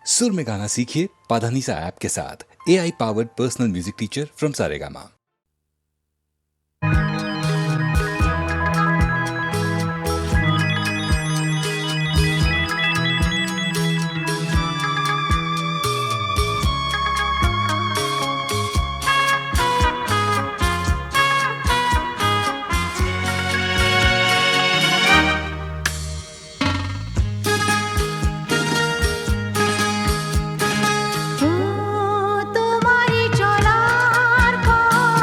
सुर में गाना सीखिए पाधानीसा ऐप के साथ। AI powered personal music teacher from Saregama. তোমারি চলার পথ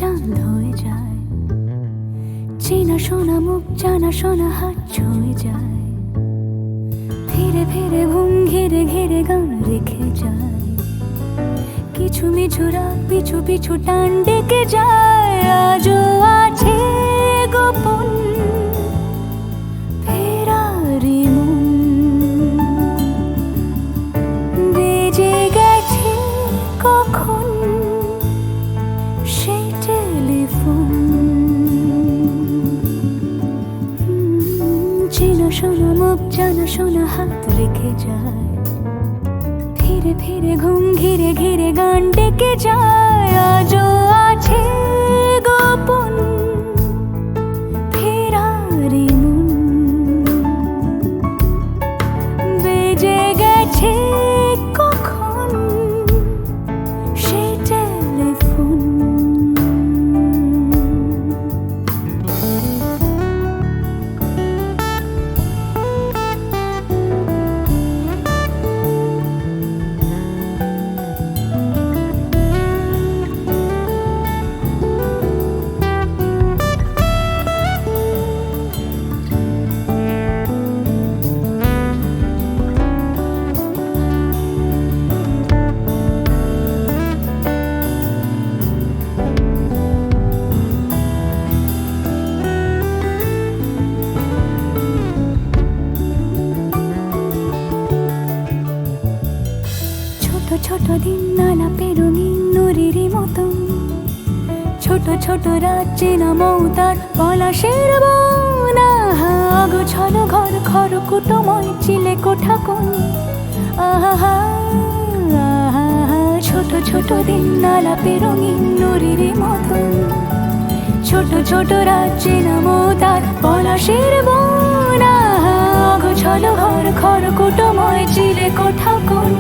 চাঁদ হয়ে যায়, চেনা শোনা মুখ জানা শোনা হাত ছুঁয়ে যায়, ফিরে ফিরে ঘুম ঘিরে ঘিরে গান রেখে যায়, কিছু মিছু রাত পিছু পিছু টান ডেকে যায়, আজও আছে গোপন ফেরারি মন, বেজে গেছে কখন সেই টেলিফোন, চেনা শোনা মুখ জানা শোনা হাত রেখে যায়, ফিরে ফিরে ঘুম ঘিরে ঘিরে গান ডেকে যায়, আজও আছে গোপন ফেরারি মন, বেজে গেছে কখন সেই টেলিফোন। ছোট দিন নালা রঙিন নুরির মতন, ছোট ছোট রাত চেনা মৌতার পলাশের বন, গোছানো ঘর খড়কুটোময় চিলে কোঠা কোন, আহা ছোট ছোট দিন নালা রঙিন নুরির মতন, ছোট ছোট রাত চেনা মৌতার পলাশের বন, গোছানো ঘর খড়কুটোময় চিলে কোঠা কোন,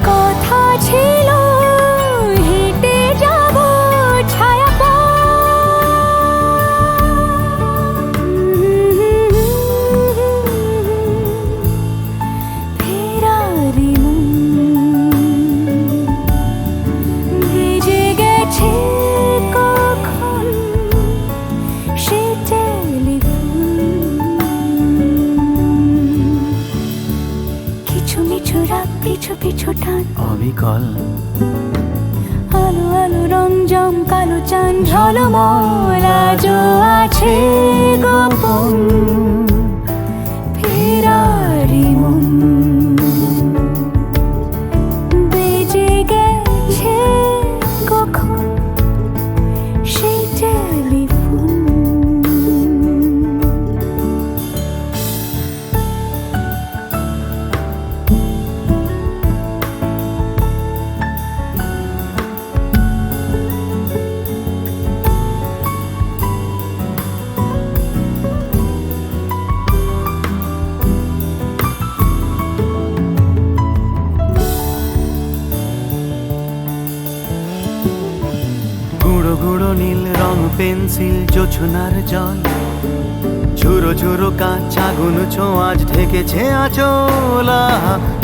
কথা ছিল হেঁটে যাব ছায়া ফেরারি মন, ভেজে গেছে কখন সে টেলিফোন, কিছু মিছু রাত পিছু পিছু টান অবিকল, আলো আলো রং জম কালো চান ঝলমল, আজও আছে গোপন ফেরারি মন, বেজে গেছে কখন সেই টেলিফোন। গুঁড়ো গুঁড়ো নীল রং পেন্সিল জোছনার জল, ঝুরো ঝুরো কাঁচ আগুন ছোঁয়াজ ঢেকেছে আঁচলা,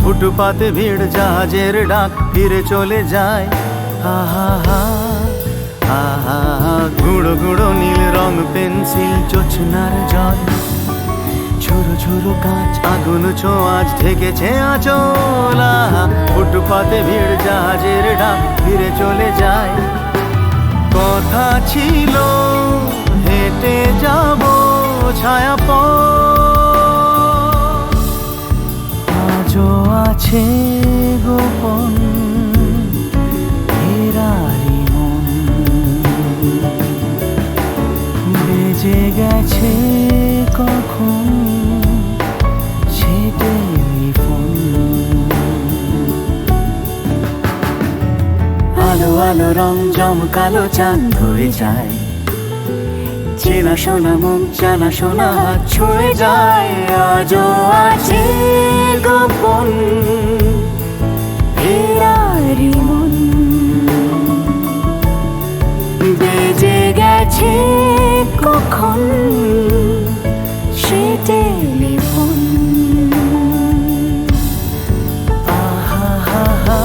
ফুটপাতে ভিড় জাহাজের ডাক ফিরে চলে যায়, আহা হা আহা, গুঁড়ো গুঁড়ো নীল রং পেন্সিল জোছনার জল, ঝুরো ঝুরো কাঁচ আগুন ছোঁয়াজ ঢেকেছে আঁচলা, ফুটপাতে ভিড় জাহাজের ডাক ফিরে চলে যায়, কথা ছিল হেঁটে যাব ছায়া আজও আছে গোপন ফেরারি মন, বেজে গেছে কখন সে টেলিফোন, আলো আলো রং জমকালো চাঁদ হয়ে যায়, চেনা শোনা মুখ জানা শোনা হাত ছুঁয়ে যায়, আজও আছে গোপন ফেরারি মন, বেজে গেছে কখন সে টেলিফোন। আহা হা হা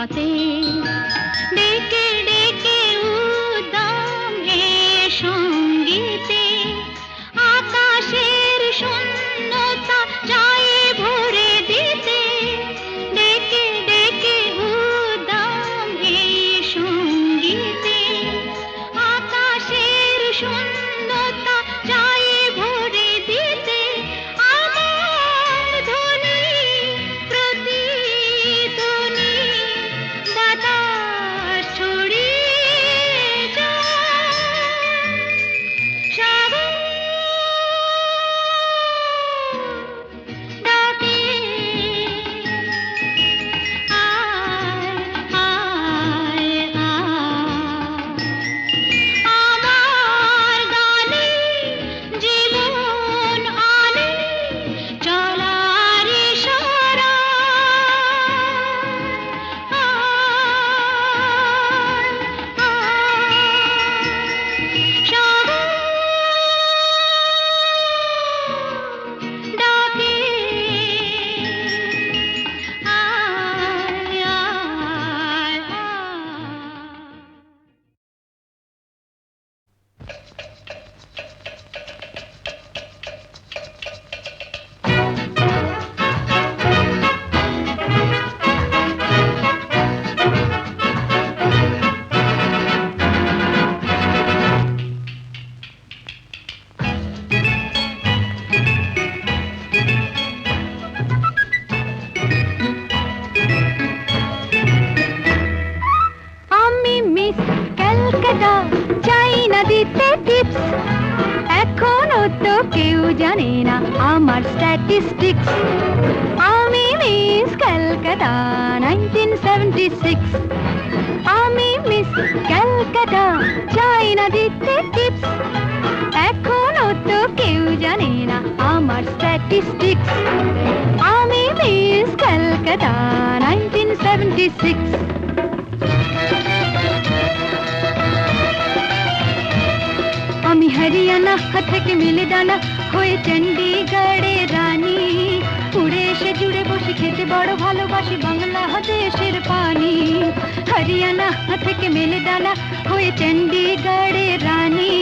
পথে ডেকে ডেকে উদ্দাম হে সঙ্গীতে আকাশের শূন্যতা যায় ভরে দিতে ডেকে ডেকে উদ্দাম হে সঙ্গীতে আকাশের শূন্যতা যায় ভরে দিতে আমার ধ্বনি প্রতিধ্বনি বাতাস ছড়িয়ে যায় সাগর ডাকে আয় আয় আয় আমার গানে জীবন আনে চলার ইশারা আয় আয় সাগর ডাকে আয় আয় আমি মিস ক্যালকাটা চাই না দিতে টিপস এখনো তো কেউ জানে না আমার স্ট্যাটিস্টিক্স আমি মিস ক্যালকাটা 1976 আমি মিস ক্যালকাটা চাই না দিতে টিপস এখনো তো কেউ জানে না আমার স্ট্যাটিস্টিক্স আমি মিস ক্যালকাটা 1976 আমি হরিয়ানা থেকে মিলে ডানা হয়ে চণ্ডীগড়ের রানী উড়ে এসে জুড়ে বসে খেতে বড় ভালোবাসি বাংলাদেশের পানি হরিয়ানা থেকে মেলে ডানা হয়ে চণ্ডীগড়ের রানী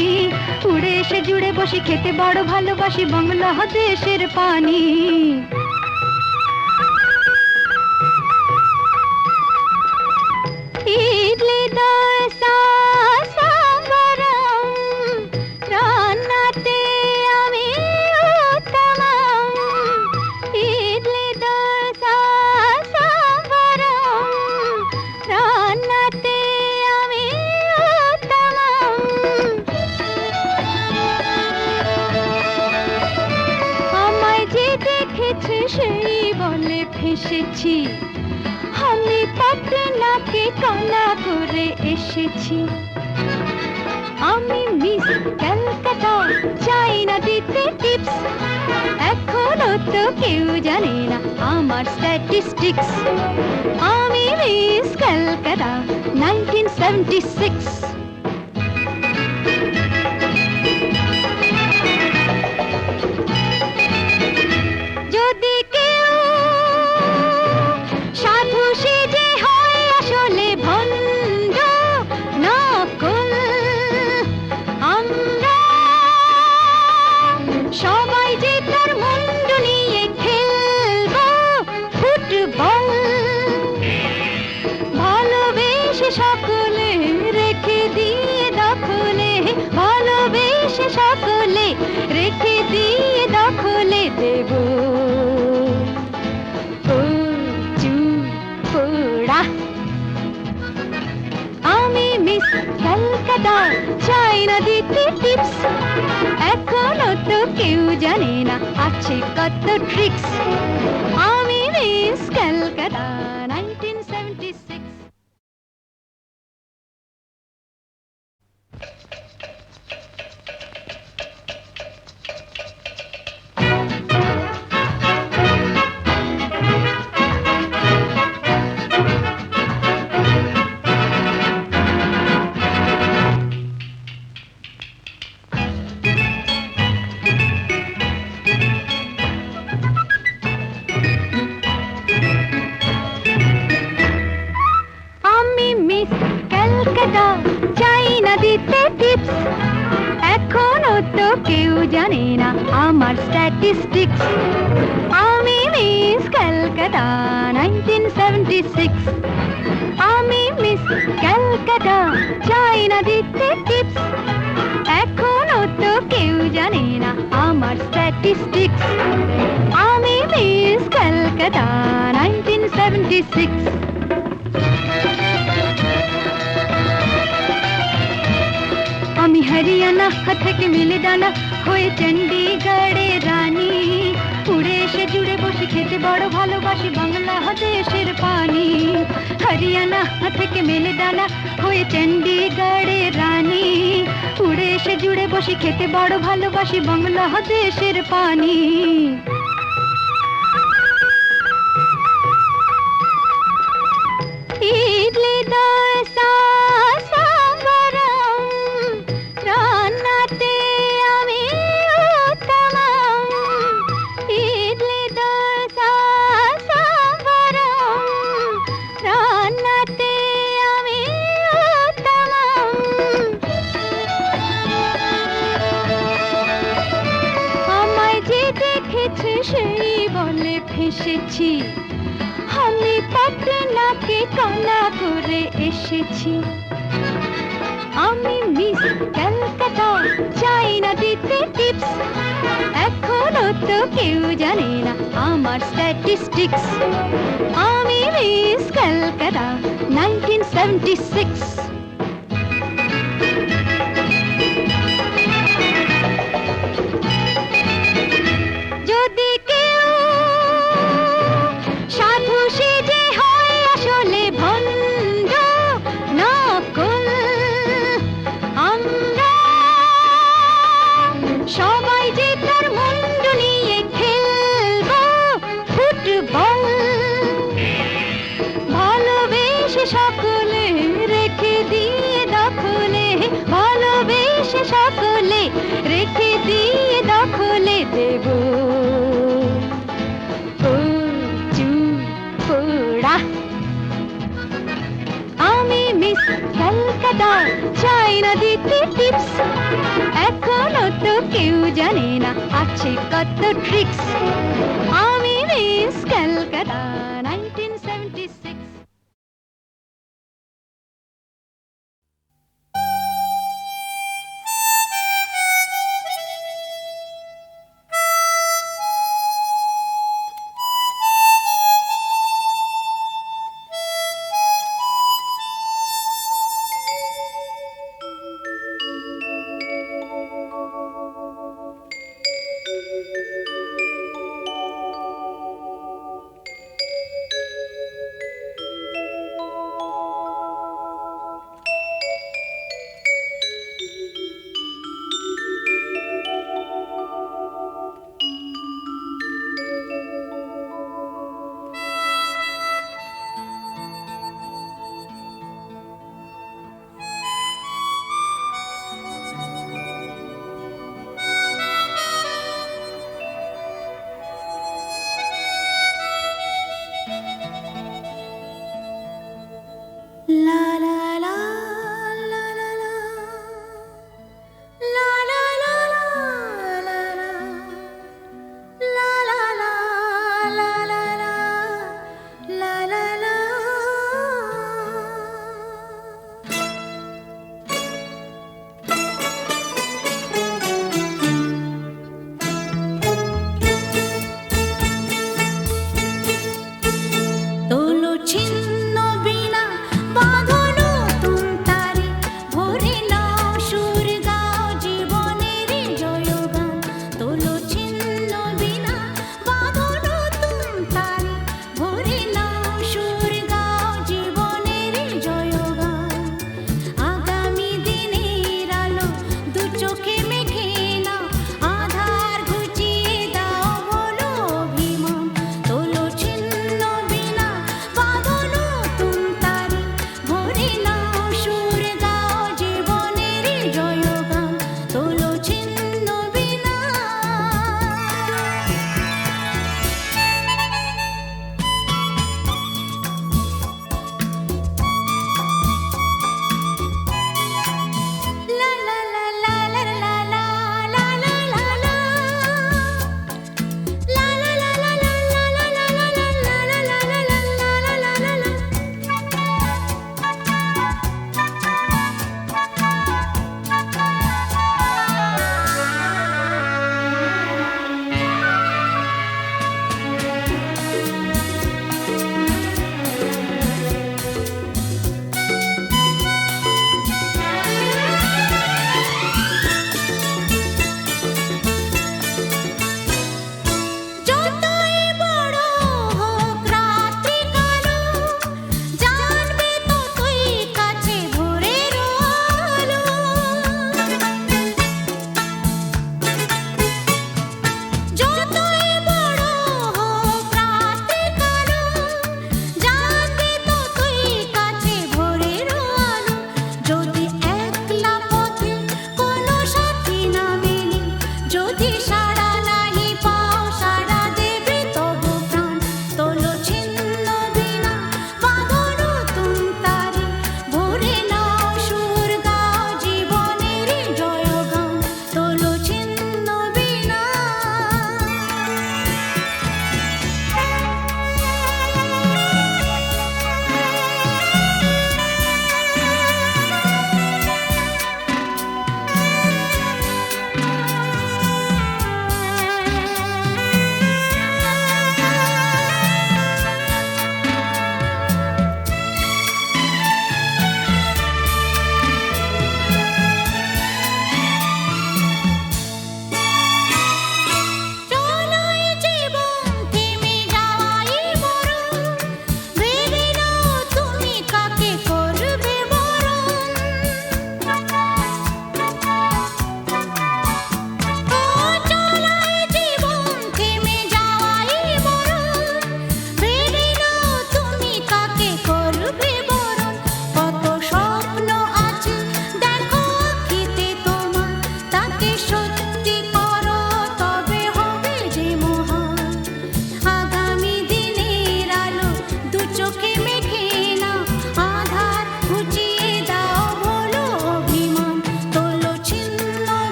উড়ে এসে জুড়ে বসে খেতে বড় ভালোবাসি বাংলাদেশের পানি ইডলি দোসা সাম্বারম রান্নাতে আমি উত্তমম ইডলি দোসা সাম্বারম রান্নাতে আমি উত্তমম আমায় যে দেখেছে সেই বলে ফেসেছি আমি পাটনাকে কানা করে এসেছি আমি মিস ক্যালকাটা চাই না দিতে টিপস এখনো তো কেউ জানে না আমার স্ট্যাটিস্টিক্স আমি মিস ক্যালকাটা 1976 যদি কেউ সাধু সেজে হয় আসলে ভণ্ড নকল আমরা সবাই যে তার মুন্ডু নিয়ে খেলবো ফুটবল ভালোবেসে সকলে রেখে দিয়ে দখলে ভালোবেসে সকলে রেখে দিয়ে দখলে দেব পোড়া আমি মিস ক্যালকাটা চাই না দিতে টিপস এখনো তো কেউ জানে না আছে কত ট্রিক্স আমি মিস ক্যালকাটা 1976 ক্যালকাটা, চাই না দিতে টিপস, এখনো তো কেউ জানে না আমার স্ট্যাটিস্টিক্স। আমি মিস ক্যালকাটা 1976, আমি মিস ক্যালকাটা, চাই না দিতে টিপস, এখনো তো কেউ জানে না আমার স্ট্যাটিস্টিক্স। আমি মিস ক্যালকাটা 1976। আমি হরিয়ানা থেকে মিলে ডানা হয়ে চণ্ডীগড়ের রানী, উড়ে এসে জুড়ে বসে খেতে বড় ভালোবাসি বাংলাদেশের পানি। হরিয়ানা থেকে মেলে ডানা হয়ে চণ্ডীগড়ের রানী, উড়ে এসে জুড়ে বসে খেতে বড় ভালোবাসি বাংলাদেশের পানি। ইডলি দোসা সাম্বারম, রান্নাতে আমি উত্তমম। ইডলি দোসা সাম্বারম, রান্নাতে আমি উত্তমম। আমায় যে দেখেছে সেই বলে ফেসেছি, আমি পাটনাকে কানা করে এসেছি। আমি মিস ক্যালকাটা, চাই না দিতে টিপস, এখনো তো কেউ জানে না আমার স্ট্যাটিস্টিক্স। আমি মিস ক্যালকাটা 1976। যদি কেউ সাধু সেজে হয় আসলে ভণ্ড নকল, আমরা সবাই যে তার মুন্ড নিয়ে খেলবো ফুটবল। ভালোবেসে সকলে রেখে দিয়ে দখলে, ভালোবেসে সকলে রেখে দিয়ে দখলে দেব পোড়া। আমি মিস ক্যালকাটা, চাই না দিতে টিপস, এখনো তো কেউ জানে না আছে কত ট্রিক্স। আমি মিস ক্যালকাটা 1976। ছিন্ন বিনা বাঁধা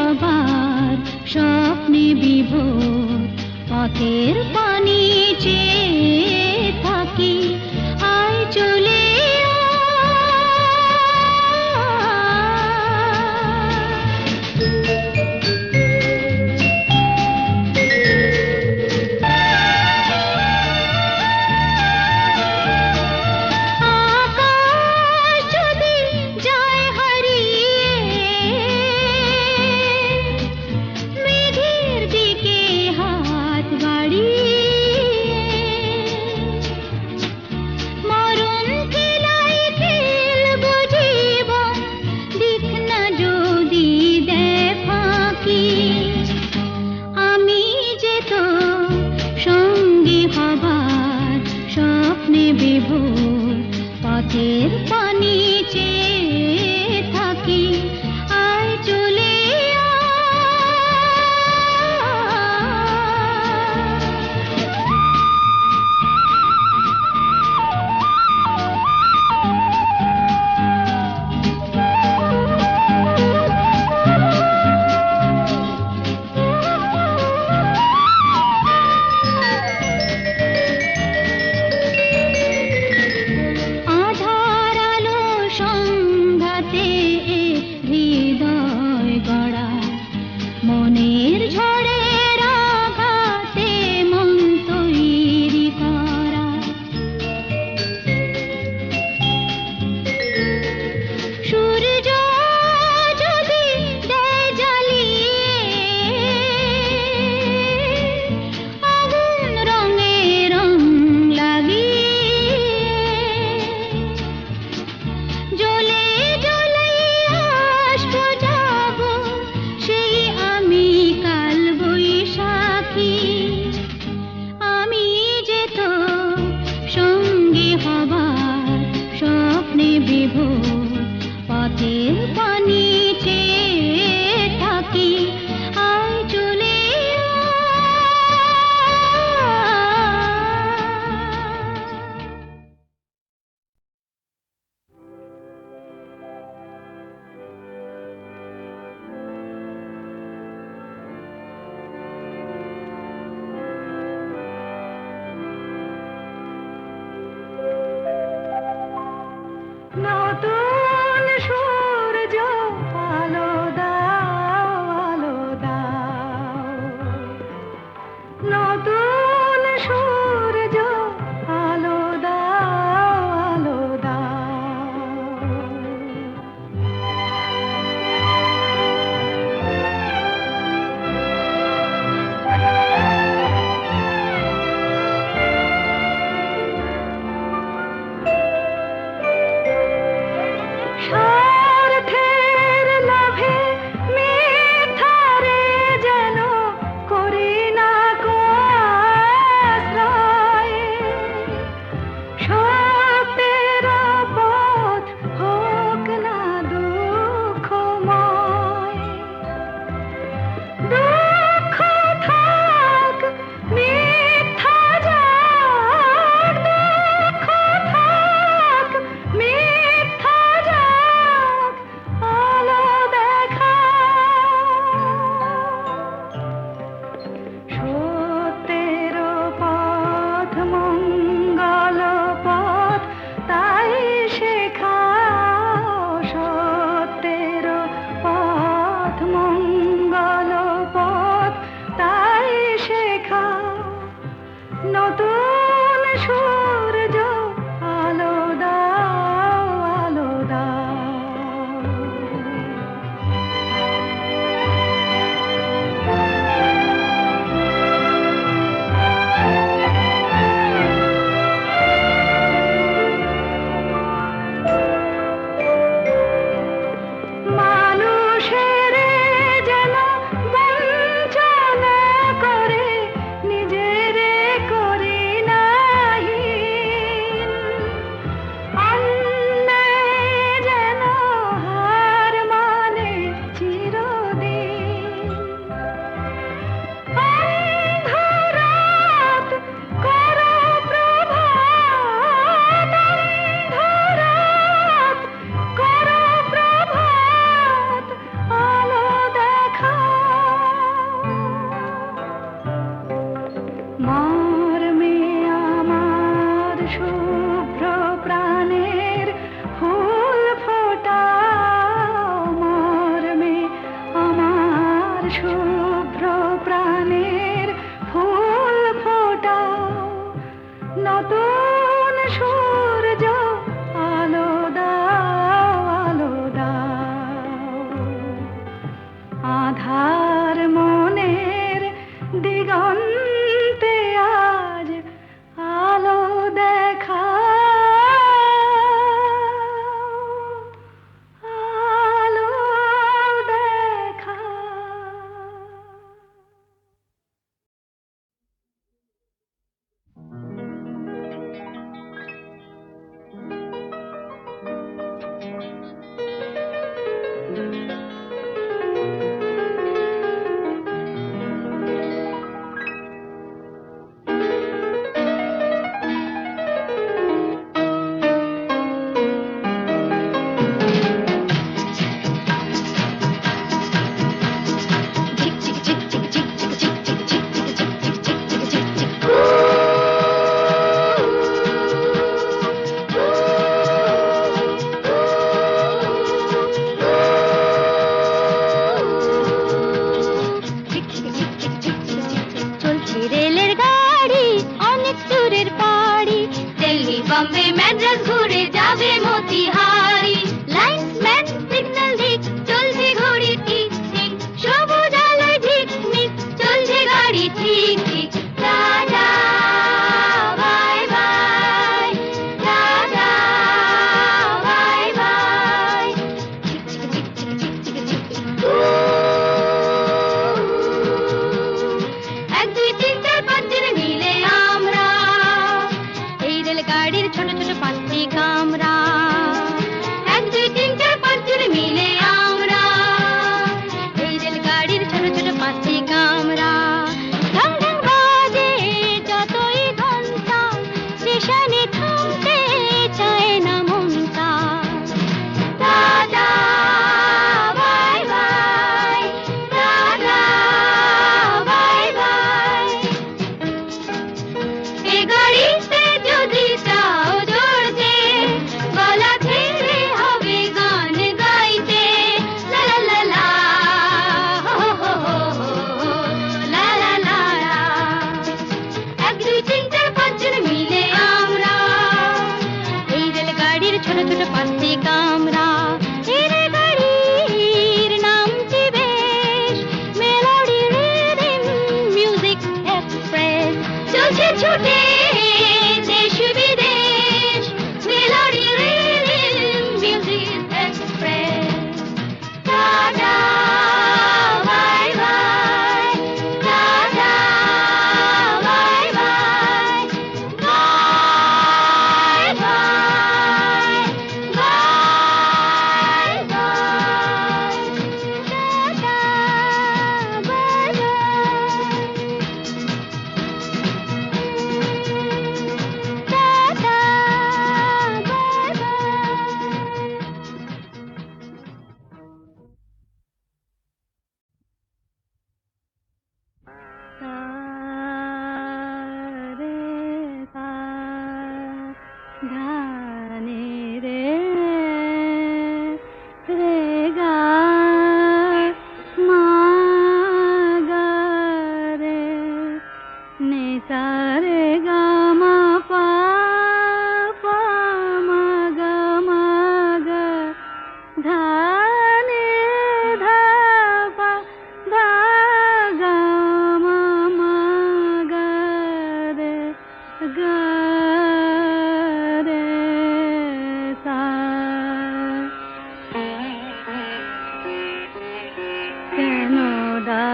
সবার স্বপ্নে বিভোর পথের পানি চেয়ে থাকি আয় চলে আকাশ যদি যায় হারিয়ে মেঘের দিকে হাত বাড়িয়ে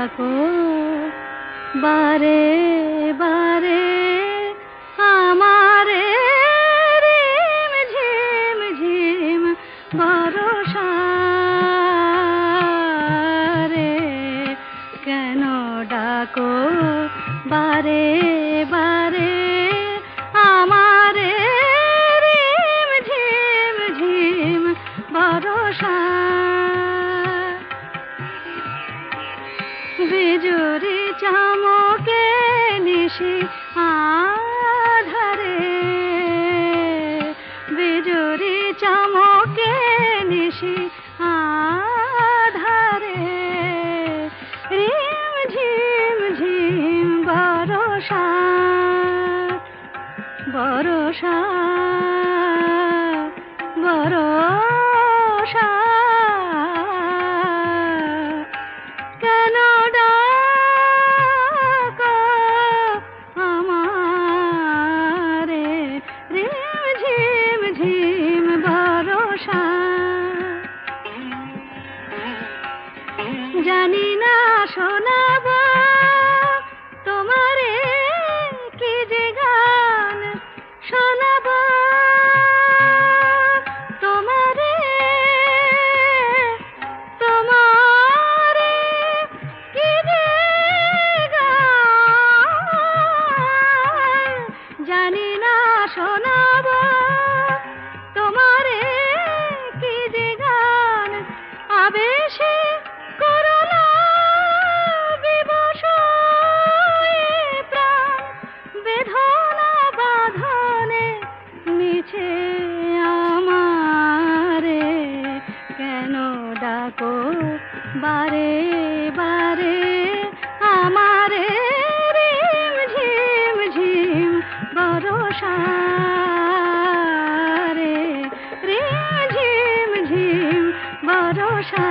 ডাকো বারে বারে আমারে রিম ঝিম ঝিম বরষা রে কেন ডাকো বারে বারে আমারে রিম ঝিম ঝিম বরষা বিজুরি চমকে নিশি আধারে বিজুরি চমকে নিশি আধারে রিম ঝিম ঝিম বরষা বরষা বরষা কেন ডাকো আমারে রিম ঝিম ঝিম বরষা জানি না শোনাব তোমারে কি যে গান শোনাব তোমারে তোমারে কি যে গান জানি না শোনাব তোমারে কি যে গান আবেশে করুণা বিবশ এ প্রাণ বেদনা বাঁধনে মিছে আমারে কেন ডাকো বারে বারে আমারে রিম ঝিম ঝিম বরষা রে রিম ঝিম ঝিম বরষা